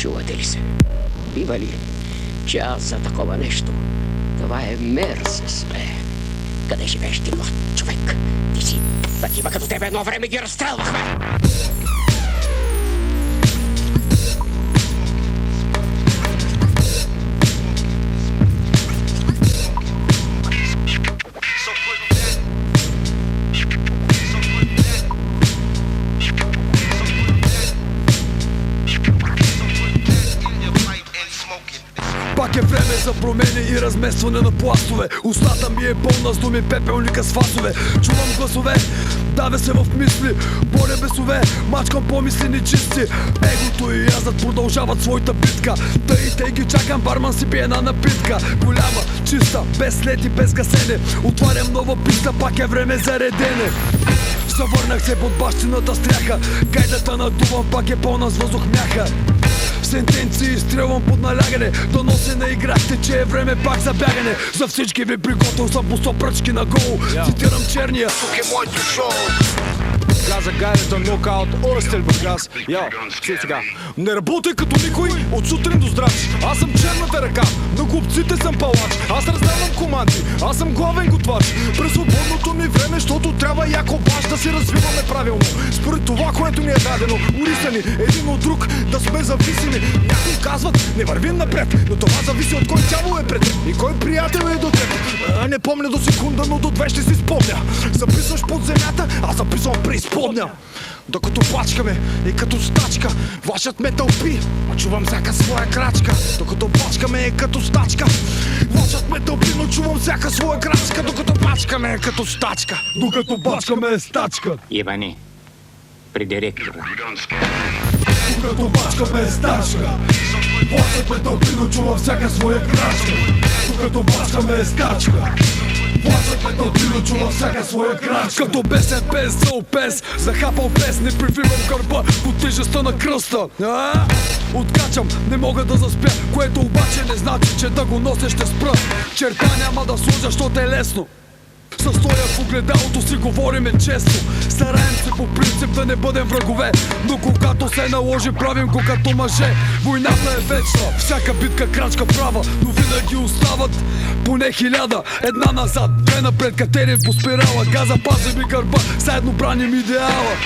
Чувате ли се? Бива ли час за такова нещо? Това е мерзост, бе. Къде живееш ти, млад човек? Ти си такива като тебе едно време ги разстрелвахме! Пак е време за промени и разместване на пластове. Устата ми е пълна с думи, пепелника с фасове. Чувам гласове, давя се в мисли, боря бесове, мачкам помисли нечисти. Егото и язът продължават своята битка. Тъй ги чакам, барман си пие една напитка. Голяма, чиста, без лед и без гасене. Отварям нова писта, пак е време за редене. Завърнах се под бащината стряха. Гайдата надувам, пак е пълна с въздух мяха. Сентенции стрелвам под налягане. Да нося на играхте, че е време пак за бягане. За всички ви приготвил съм по 100 пръчки на гол. Цитирам черния, тук е моето шоу. Газа гайдата, нокаут, Орестел Бургас. Сега. Не работя като никой от сутрин до здрав. Аз съм черната ръка, на глупците съм палач. Аз раздавам команди, аз съм главен готвач. През свободното ми време, защото трябва яко баш да си развиваме правилно. Според това, което ни е дадено, урисани един от друг, да сме зависими. Някои казват, не вървим напред, но това зависи от кой тяло е пред теб и кой приятел е до теб. Не помня до секунда, но до две ще си спомня. Записваш под земята, аз записвам преизподня. Докато плачкаме и като стачка, вашият ме тълпи, а чувам всяка своя крачка. Докато плачкаме като стачка, вашият ме тълпи, но чувам всяка своя крачка. Докато плачкаме като стачка, докато бачкаме стачка. Ивани, при директора. Докато бачкаме стачка, вашият ме тълпи, но чувам всяка своя крачка. Докато бачкаме стачка, плачът ме тълпи, чува всяка своя крачка. Като бесен пес, зъл пес, захапал пес, не прививам гърба под тежестта на кръста. Откачам, не мога да заспя, което обаче не значи, че да го нося ще спра. Черта няма да сложа, защото е лесно. Състоя в огледалото си говориме често. Стараем се по принцип да не бъдем врагове, но когато се наложи правим го като мъже. Войната е вечна, всяка битка крачка права, но винаги остават поне 1000. Една назад, две напред, катерим по спирала. Газа пази ми гърба, заедно браним идеала.